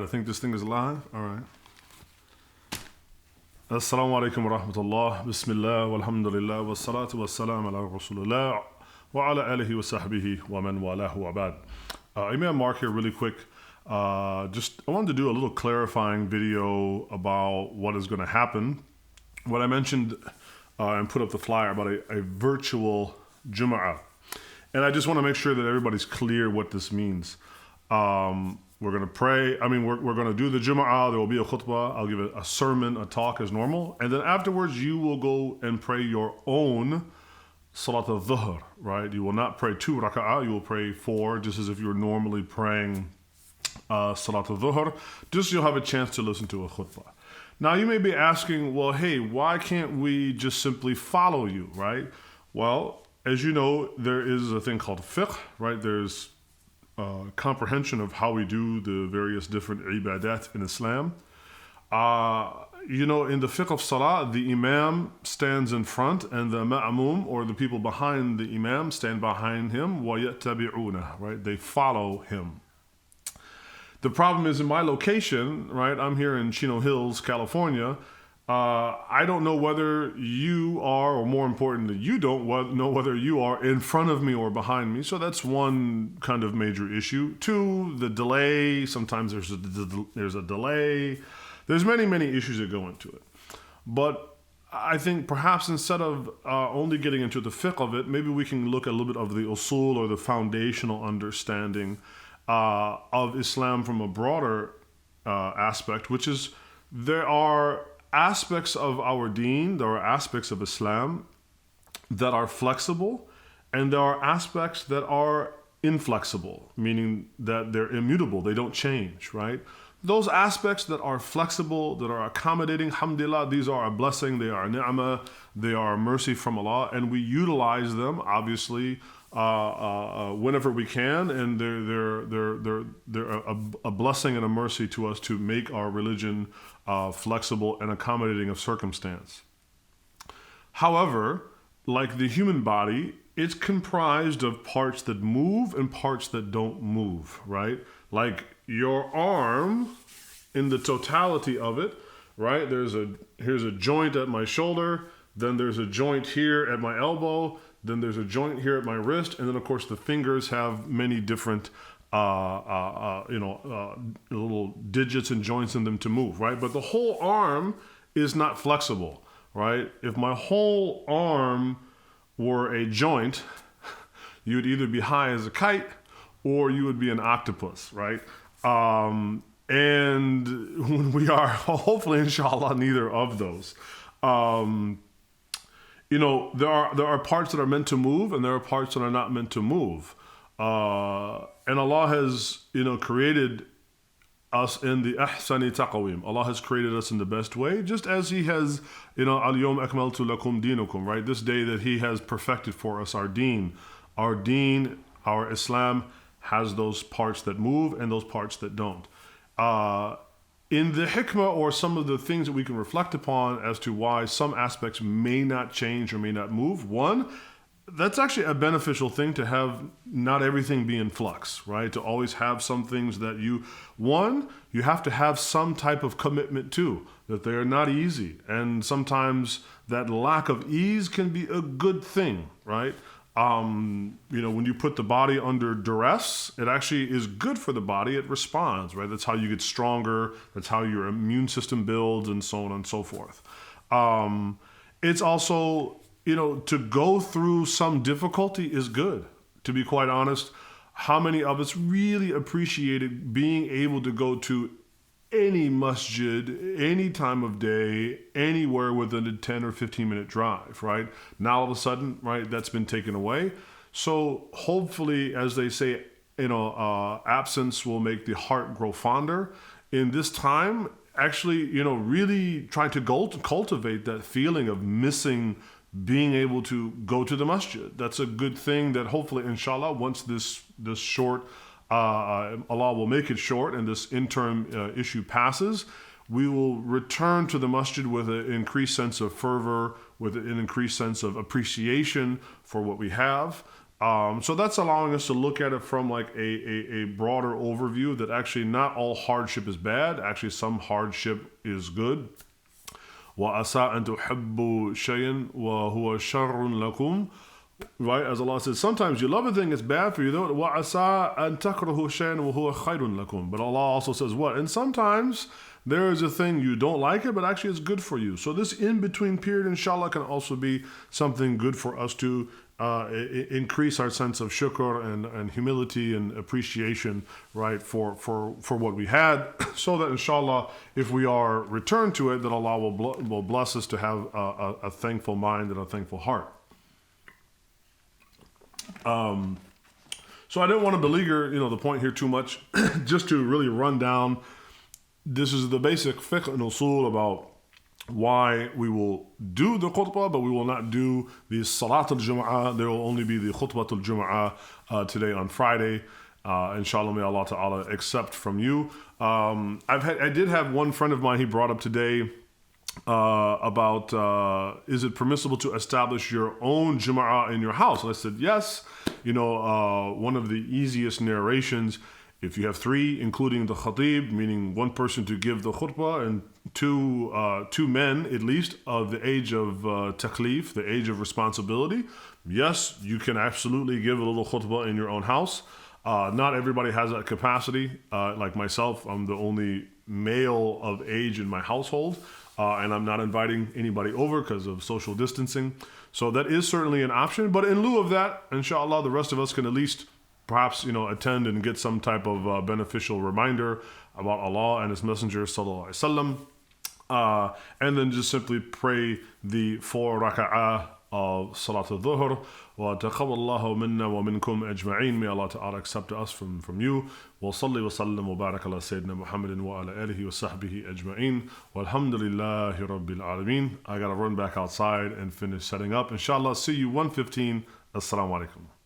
right, I think this thing is live. All right. Assalamu alaikum wa rahmatullah. Bismillah, walhamdulillah, wa salatu wa salam ala rasulullah, wa ala alihi wa sahbihi wa man walahu wa ba'd. Imam Marc here really quick. I wanted to do a little clarifying video about what is going to happen. What I mentioned and put up the flyer about a virtual Jumu'ah. And I just want to make sure that everybody's clear what this means. We're going to pray. We're going to do the Jumu'ah. There will be a khutbah. I'll give a sermon, a talk as normal. And then afterwards, you will go and pray your own Salat al-Dhuhr, right? You will not pray 2 raka'ah. You will pray 4, just as if you were normally praying Salat al-Dhuhr. Just so you'll have a chance to listen to a khutbah. Now, you may be asking, well, hey, why can't we just simply follow you, right? Well, as you know, there is a thing called fiqh, right? There's comprehension of how we do the various different ibadat in Islam. In the fiqh of salah, the imam stands in front and the ma'mum, or the people behind the imam, stand behind him. وَيَتَّبِعُونَ, right? They follow him. The problem is in my location, right? I'm here in Chino Hills, California. I don't know whether you are, or more importantly, you don't know whether you are in front of me or behind me. So that's one kind of major issue. 2, the delay. Sometimes there's a delay. There's many issues that go into it. But I think perhaps instead of only getting into the fiqh of it, maybe we can look a little bit of the usul, or the foundational understanding of Islam from a broader aspect, which is there are aspects of our deen, there are aspects of Islam that are flexible, and there are aspects that are inflexible, meaning that they're immutable, they don't change, right? Those aspects that are flexible, that are accommodating, alhamdulillah, these are a blessing, they are a ni'mah, they are a mercy from Allah, and we utilize them, obviously, whenever we can, and they're a blessing and a mercy to us to make our religion flexible and accommodating of circumstance. However, like the human body, it's comprised of parts that move and parts that don't move, right? Like your arm, in the totality of it, right? Here's a joint at my shoulder, then there's a joint here at my elbow, then there's a joint here at my wrist, and then of course the fingers have many different little digits and joints in them to move, right? But the whole arm is not flexible, right? If my whole arm were a joint, you'd either be high as a kite or you would be an octopus, right? And when we are, hopefully, inshallah, neither of those. There are parts that are meant to move, and there are parts that are not meant to move. And Allah has, created us in the ahsani taqawim. Allah has created us in the best way, just as He has, al-yawm akmaltu lakum dinukum, right? This day that He has perfected for us our deen. Our deen, our Islam, has those parts that move and those parts that don't. In the hikmah, or some of the things that we can reflect upon as to why some aspects may not change or may not move, one, that's actually a beneficial thing to have not everything be in flux, right? To always have some things that you have to have some type of commitment to, that they are not easy. And sometimes that lack of ease can be a good thing, right? When you put the body under duress, it actually is good for the body. It responds, right? That's how you get stronger. That's how your immune system builds, and so on and so forth. It's also, to go through some difficulty is good. To be quite honest, how many of us really appreciated being able to go to any masjid, any time of day, anywhere within a 10 or 15 minute drive, right? Now all of a sudden, right, that's been taken away. So hopefully, as they say, absence will make the heart grow fonder. In this time, actually, really trying to cultivate that feeling of missing being able to go to the masjid. That's a good thing that hopefully, inshallah, once this short Allah will make it short and this interim issue passes, we will return to the masjid with an increased sense of fervor, with an increased sense of appreciation for what we have, So that's allowing us to look at it from like a broader overview that actually not all hardship is bad. Actually, some hardship is good. وَأَسَىٰ أَن تُحِبُّوا شَيْئًا وَهُوَ شَرٌّ لَكُمْ. Right, as Allah says, sometimes you love a thing, it's bad for you. Though, وَعَسَىٰ أَن تَكْرَهُوا شَيْئًا وَهُوَ خَيْرٌ لَكُمْ. But Allah also says what? And sometimes there is a thing you don't like it, but actually it's good for you. So this in-between period, inshallah, can also be something good for us to increase our sense of shukr and humility and appreciation, right, for what we had, so that inshallah, if we are returned to it, then Allah will bless us to have a thankful mind and a thankful heart. So I didn't want to beleaguer, the point here too much, just to really run down. This is the basic fiqh and usul about why we will do the khutbah, but we will not do the salat al-Jumu'ah. There will only be the khutbah al-Jumu'ah today on Friday. Inshallah, may Allah Ta'ala accept from you. I did have one friend of mine, he brought up today about is it permissible to establish your own Jumu'ah in your house? And I said yes. One of the easiest narrations, if you have three, including the khatib, meaning one person to give the khutbah, and two men at least of the age of taklif, the age of responsibility, yes, you can absolutely give a little khutbah in your own house. Not everybody has that capacity. Like myself, I'm the only male of age in my household, and I'm not inviting anybody over because of social distancing. So that is certainly an option. But in lieu of that, inshallah, the rest of us can at least perhaps, attend and get some type of beneficial reminder about Allah and His Messenger, sallallahu alaihi wasallam, and then just simply pray the 4 raka'ah of Salat al-Dhuhr. وَتَقَبَّلَ اللَّهُ مِنَّا وَمِنْكُمْ أَجْمَعِينَ. May Allah Ta'ala accept us from you. وَصَلِّ وَسَلِّمْ وَبَارَكَ عَلَى سَيِّدِنَا مُحَمَّدٍ وَعَلَى آلِهِ وَصَحْبِهِ أَجْمَعِينَ وَالْحَمْدُ لِلَّهِ رَبِّ الْعَالَمِينَ. I gotta run back outside and finish setting up. Inshallah, see you 1:15. Assalamu alaikum.